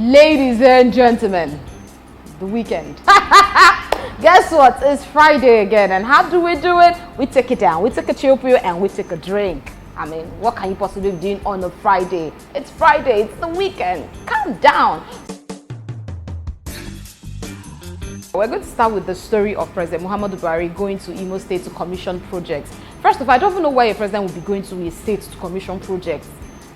Ladies and gentlemen, the weekend. Guess what? It's Friday again, and how do we do it? We take it down, we take a chill pill, and we take a drink. I mean, what can you possibly be doing on a Friday? It's Friday, it's the weekend. Calm down. We're going to start with the story of President Muhammadu Buhari going to Imo State to commission projects. First of all, I don't even know why a president would be going to a state to commission projects.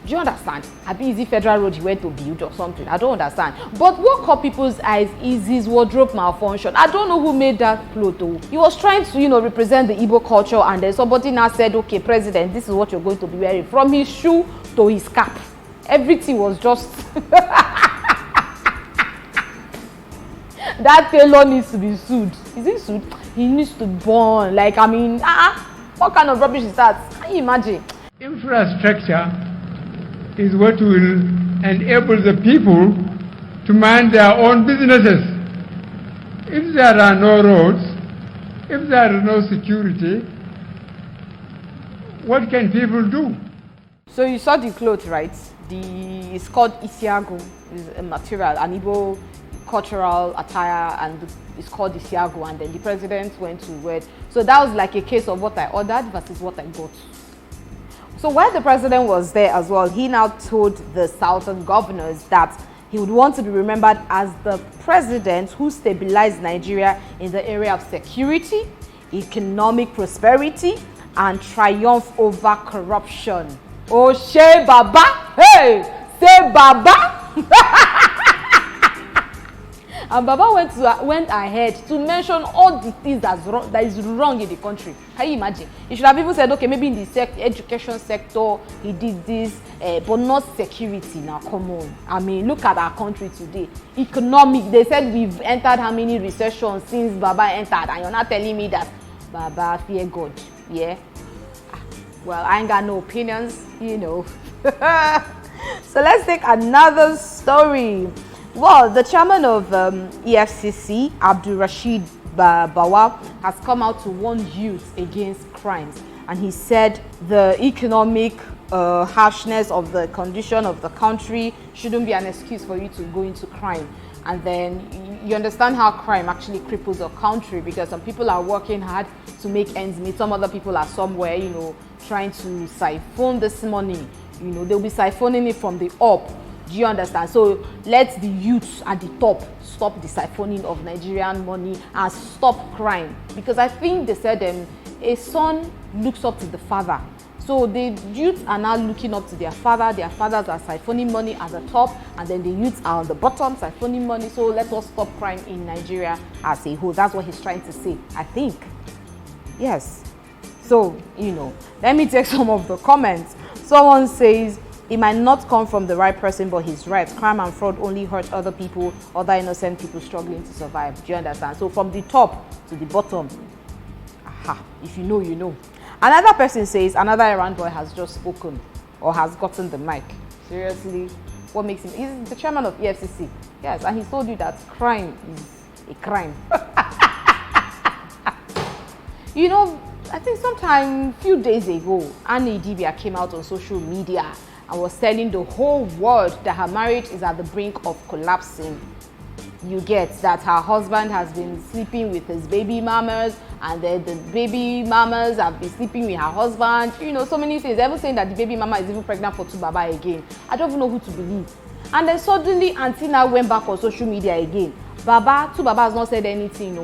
Do you understand? I be easy federal road he went to build or something. I don't understand. But what caught people's eyes is his wardrobe malfunction. I don't know who made that plot though. He was trying to, represent the Igbo culture, and then somebody now said, okay, president, this is what you're going to be wearing. From his shoe to his cap. Everything was just... That tailor needs to be sued. Is he sued? He needs to burn. Like, I mean, what kind of rubbish is that? Can you imagine? Infrastructure is what will enable the people to mind their own businesses. If there are no roads, if there is no security, what can people do? So you saw the clothes, right? It's called Isiagu. It's a material, an Igbo cultural attire, and it's called Isiagu, and then the president went to wear it. So that was like a case of what I ordered versus what I got. So while the president was there as well, he now told the southern governors that he would want to be remembered as the president who stabilized Nigeria in the area of security, economic prosperity, and triumph over corruption. Oh, Shey Baba! Hey! Say Baba! And Baba went ahead to mention all the things that is wrong in the country. Can you imagine? He should have even said, okay, maybe in the education sector, he did this, but not security. Now, come on. I mean, look at our country today. Economic, they said we've entered how many recessions since Baba entered, and you're not telling me that Baba fear God. Yeah? Well, I ain't got no opinions, So let's take another story. Well, the chairman of EFCC, Abdul Rashid Bawa, has come out to warn youth against crimes. And he said the economic harshness of the condition of the country shouldn't be an excuse for you to go into crime. And then you understand how crime actually cripples a country, because some people are working hard to make ends meet. Some other people are somewhere, trying to siphon this money. They'll be siphoning it from the up. Do you understand? So let the youth at the top stop the siphoning of Nigerian money and stop crime. Because I think they said a son looks up to the father. So the youth are now looking up to their father. Their fathers are siphoning money at the top, and then the youths are on the bottom siphoning money. So let us stop crime in Nigeria as a whole. That's what he's trying to say, I think. Yes. So, let me take some of the comments. Someone says, it might not come from the right person, but he's right. Crime and fraud only hurt other people, other innocent people struggling to survive. Do you understand? So from the top to the bottom, if you know, you know. Another person says another errand boy has just spoken or has gotten the mic. Seriously? What makes him? He's the chairman of EFCC. Yes, and he told you that crime is a crime. I think sometime few days ago, Idibia came out on social media and was telling the whole world that her marriage is at the brink of collapsing. You get that her husband has been sleeping with his baby mamas, and then the baby mamas have been sleeping with her husband. So many things. Even saying that the baby mama is even pregnant for two Baba again. I don't even know who to believe. And then suddenly, Auntie now went back on social media again. Two Baba has not said anything.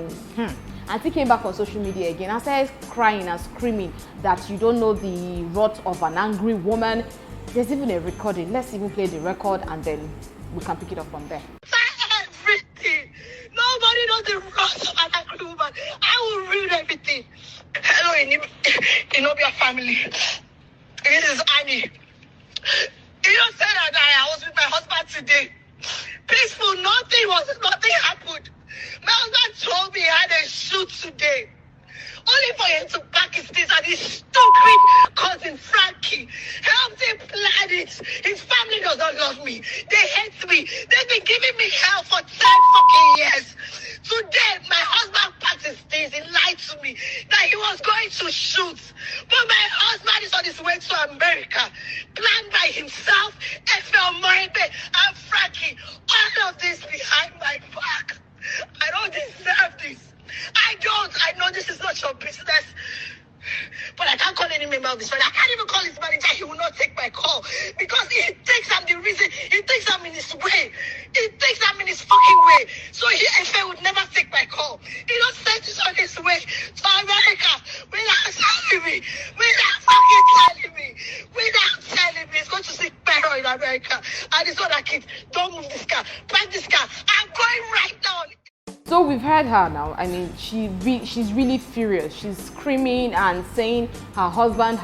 Auntie came back on social media again and started crying and screaming that you don't know the wrath of an angry woman. There's even a recording. Let's even play the record, and then we can pick it up from there. Everything. Nobody knows the wrath of an angry woman. I will ruin everything. Hello, Idibia family. This is Annie. You said that I was with my husband today. Peaceful, nothing happened. My husband told me he had a shoot today. Only for him to back his things and his stupid cousin Frankie helped him plan it. His family does not love me. They hate me. They've been giving me hell for 10 fucking years. Today, my husband packed his things. He lied to me that he was going to shoot. But my husband is on his way to America. Planned by himself, FL Morimbe, and Frankie. All of his friend. I can't even call his manager. He will not take my call because he thinks I'm the reason. He thinks I'm in his way. He thinks I'm in his fucking way. So Efe would never take my call. He don't send it on his way to America without telling me. Without fucking telling me. Without telling me. He's going to seek peril in America. And it's not a kid. Don't move this car. Park this car. I'm going right now. So we've heard her now. I mean, she's really furious. She's screaming and saying her husband.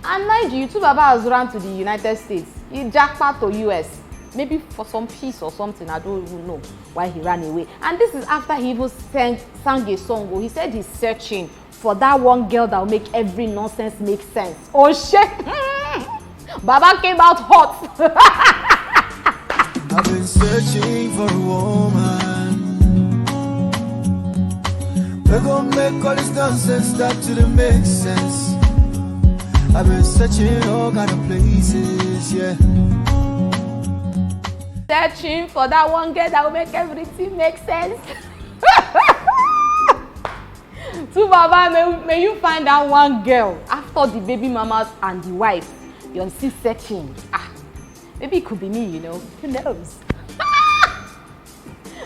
And mind you, Baba has run to the United States. He jackpot to US. Maybe for some peace or something. I don't even know why he ran away. And this is after he even sang a song where he said he's searching for that one girl that will make every nonsense make sense. Oh shit! Baba came out hot. I've been searching for a woman. We're gonna make all this nonsense start to make sense. I've been searching all kind of places, yeah. Searching for that one girl that will make everything make sense. So Baba, may you find that one girl after the baby mamas and the wife. You're still searching. Maybe it could be me, who knows?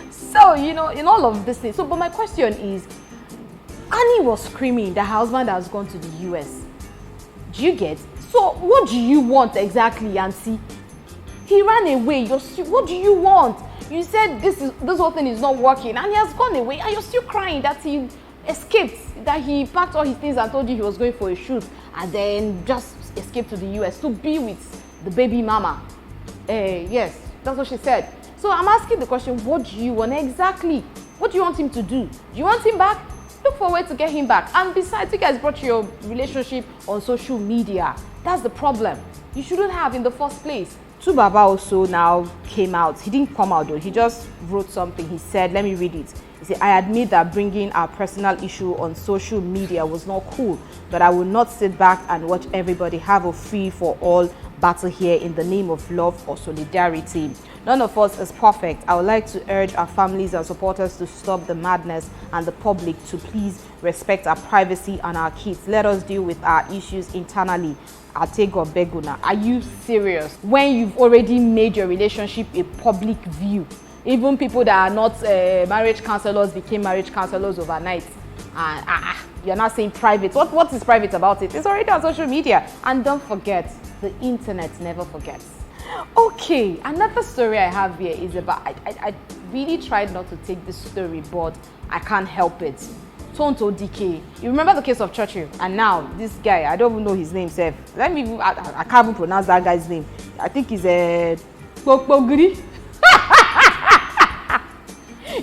So, in all of this thing. So, but my question is, Annie was screaming that her husband has gone to the US. Do you get? So, what do you want exactly, Auntie? He ran away. What do you want? You said this whole thing is not working and he has gone away and you're still crying that he escaped, that he packed all his things and told you he was going for a shoot and then just escaped to the US to be with the baby mama. Yes, that's what she said. So I'm asking the question, what do you want exactly? What do you want him to do? Do you want him back? Look for a way to get him back. And besides, you guys brought your relationship on social media. That's the problem. You shouldn't have in the first place. Baba also now came out. He didn't come out though. He just wrote something. He said, let me read it. He said, I admit that bringing our personal issue on social media was not cool, but I will not sit back and watch everybody have a free for all battle here in the name of love or solidarity. None of us is perfect. I would like to urge our families and supporters to stop the madness and the public to please respect our privacy and our kids. Let us deal with our issues internally. Tega Beguna. Are you serious? When you've already made your relationship a public view, even people that are not marriage counselors became marriage counselors overnight. And you're not saying private. What is private about it? It's already on social media. And don't forget, the internet never forgets. Okay, another story I have here is about, I really tried not to take this story, but I can't help it. Tonto Dikeh. You remember the case of Churchill? And now, this guy, I don't even know his name, Seth. I can't even pronounce that guy's name. I think he's a Pokpogri.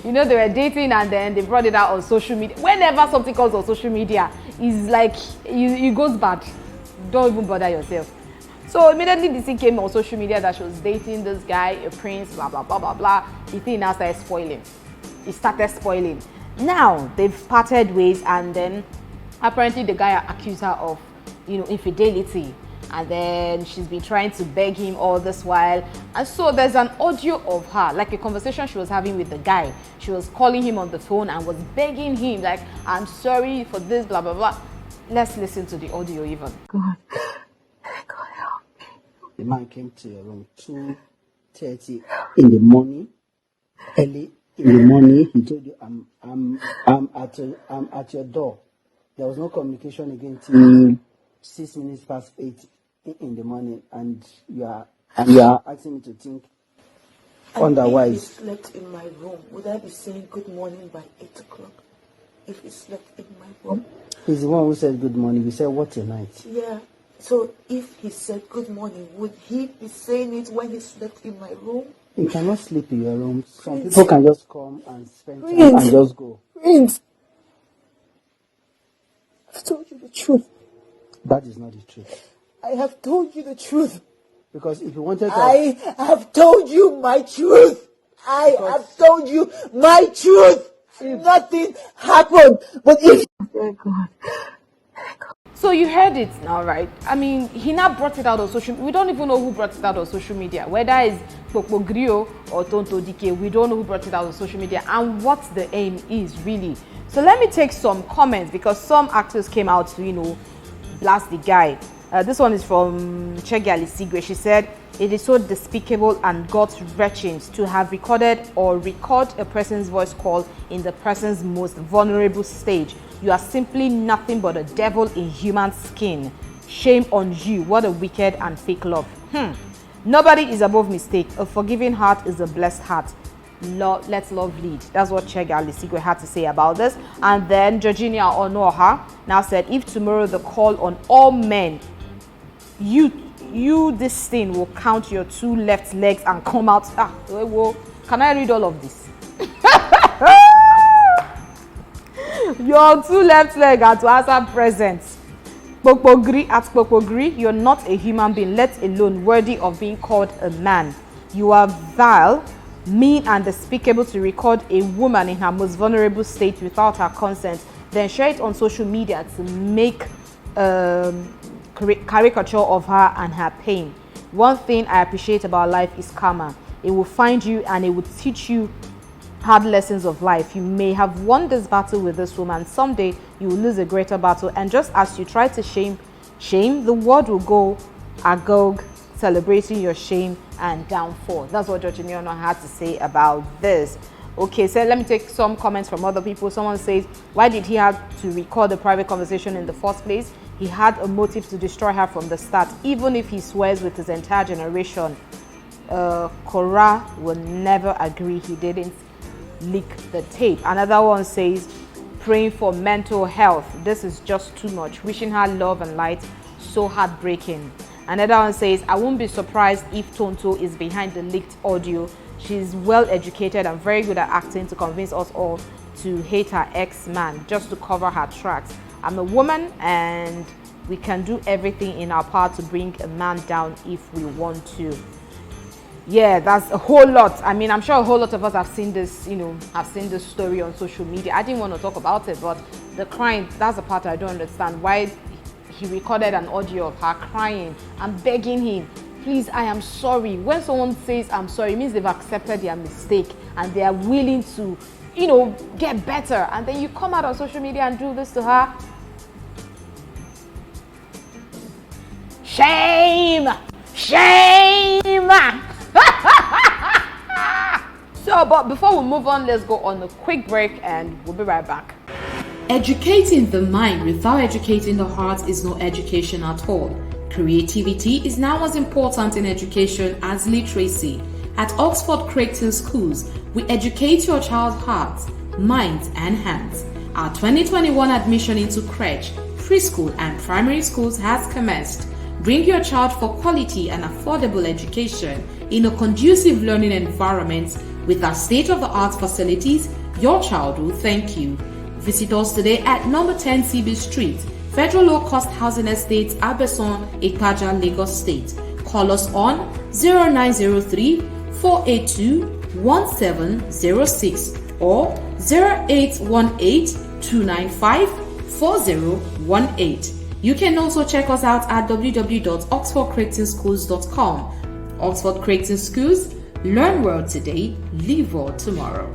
They were dating and then they brought it out on social media. Whenever something comes on social media, it's like, it goes bad. Don't even bother yourself. So immediately this thing came on social media that she was dating this guy, a prince, blah, blah, blah, blah, blah. The thing now started spoiling. It started spoiling. Now they've parted ways and then apparently the guy accused her of, infidelity. And then she's been trying to beg him all this while. And so there's an audio of her, like a conversation she was having with the guy. She was calling him on the phone and was begging him, like, I'm sorry for this, blah, blah, blah. Let's listen to the audio even. God help me. The man came to your room 2:30 in the morning. Early in the morning, he told you, I'm at your door. There was no communication again till 6 minutes past 8 in the morning, and you are asking me to think otherwise. If he slept in my room, would I be saying good morning by 8 o'clock? If he slept in my room? He's the one who said good morning. We said what a night. Yeah. So if he said good morning, would he be saying it when he slept in my room? You cannot sleep in your room. Some people can just come and spend time and just go. Prince, I've told you the truth. That is not the truth. I have told you the truth. Because if you wanted to... I have told you my truth. I have told you my truth. Nothing happened. But if... Thank God. So you heard it now, right? I mean, he now brought it out on social media. We don't even know who brought it out on social media. Whether it's Pokpogrio or Tonto Dikeh, we don't know who brought it out on social media and what the aim is really. So let me take some comments because some actors came out to, blast the guy. This one is from Tega. She said, it is so despicable and gut-wrenching to have recorded or record a person's voice call in the person's most vulnerable stage. You are simply nothing but a devil in human skin. Shame on you. What a wicked and fake love. Nobody is above mistake. A forgiving heart is a blessed heart. Let love lead. That's what Tega had to say about this. And then Georgina Onoha now said, if tomorrow the call on all men, you this thing will count your 2 left legs and come out. Can I read all of this? Your 2 left legs are to answer present. Pokpogri, you're not a human being, let alone worthy of being called a man. You are vile, mean and despicable to record a woman in her most vulnerable state without her consent, then share it on social media to make caricature of her and her pain. One thing I appreciate about life is karma. It will find you and it will teach you hard lessons of life. You may have won this battle with this woman. Someday you will lose a greater battle, and just as you try to shame, the world will go agog, celebrating your shame and downfall. That's what George Nyono had to say about this. Okay, so let me take some comments from other people. Someone says, why did he have to record a private conversation in the first place? He had a motive to destroy her from the start. Even if he swears with his entire generation, Korah will never agree he didn't leak the tape. Another one says, praying for mental health. This is just too much. Wishing her love and light. So heartbreaking. Another one says, I won't be surprised if Tonto is behind the leaked audio. She's well educated and very good at acting to convince us all to hate her ex-man just to cover her tracks. I'm a woman and we can do everything in our power to bring a man down if we want to. Yeah, that's a whole lot. I mean, I'm sure a whole lot of us have seen this, have seen this story on social media. I didn't want to talk about it, but the crying, that's the part I don't understand. Why he recorded an audio of her crying and begging him, please, I am sorry. When someone says I'm sorry, it means they've accepted their mistake and they are willing to, get better. And then you come out on social media and do this to her. Shame! Shame! So, but before we move on, let's go on a quick break and we'll be right back. Educating the mind without educating the heart is no education at all. Creativity is now as important in education as literacy. At Oxford Creighton Schools, we educate your child's heart, mind, and hands. Our 2021 admission into crèche, preschool, and primary schools has commenced. Bring your child for quality and affordable education in a conducive learning environment with our state-of-the-art facilities. Your child will thank you. Visit us today at number 10 CB Street, Federal Low Cost Housing Estate, Abeson, Ikaja, Lagos State. Call us on 0903 482 1706 or 0818 295 4018. You can also check us out at www.oxfordcreigtonschools.com. Oxford Creighton Schools, learn well today, live well tomorrow.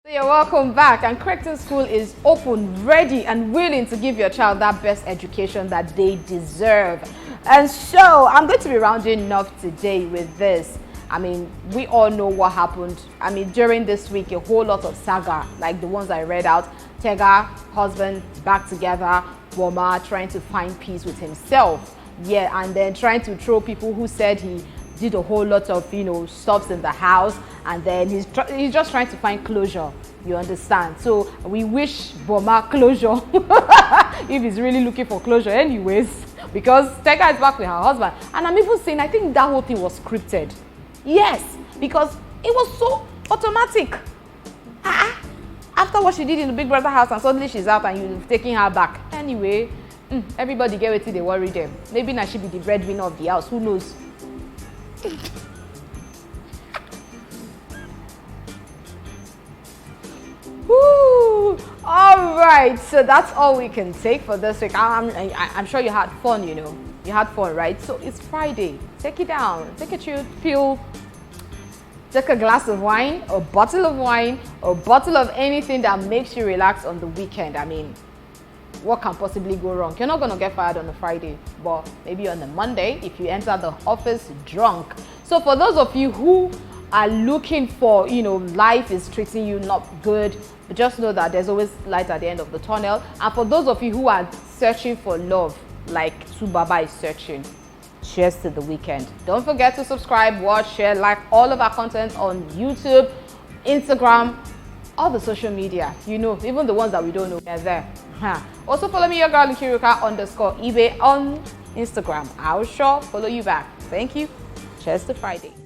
You're welcome back, and Creighton School is open, ready and willing to give your child that best education that they deserve. And so I'm going to be rounding off today with this. I mean, we all know what happened. I mean, during this week, a whole lot of saga, like the ones I read out. Tega, husband, back together. Boma trying to find peace with himself. Yeah, and then trying to throw people who said he did a whole lot of, stuffs in the house. And then he's just trying to find closure. You understand? So we wish Boma closure if he's really looking for closure anyways. Because Tega is back with her husband. And I'm even saying, I think that whole thing was scripted. Yes, because it was so automatic. After what she did in the Big Brother house and suddenly she's out and you've taken her back. Anyway, everybody get what they worry them. Maybe now she be the breadwinner of the house. Who knows? Woo! All right, so that's all we can take for this week. I'm sure you had fun, You had fun, right? So it's Friday. Take it down. Take a chill pill. Take a glass of wine, a bottle of anything that makes you relax on the weekend. I mean, what can possibly go wrong? You're not going to get fired on a Friday, but maybe on a Monday if you enter the office drunk. So for those of you who are looking for, life is treating you not good, just know that there's always light at the end of the tunnel. And for those of you who are searching for love, like Subaba is searching, cheers to the weekend. Don't forget to subscribe, watch, share, like all of our content on YouTube, Instagram, all the social media, even the ones that we don't know, they're there. Also follow me, your girl Nkeiruka _Ibeh on Instagram. I'll sure follow you back. Thank you. Cheers to Friday.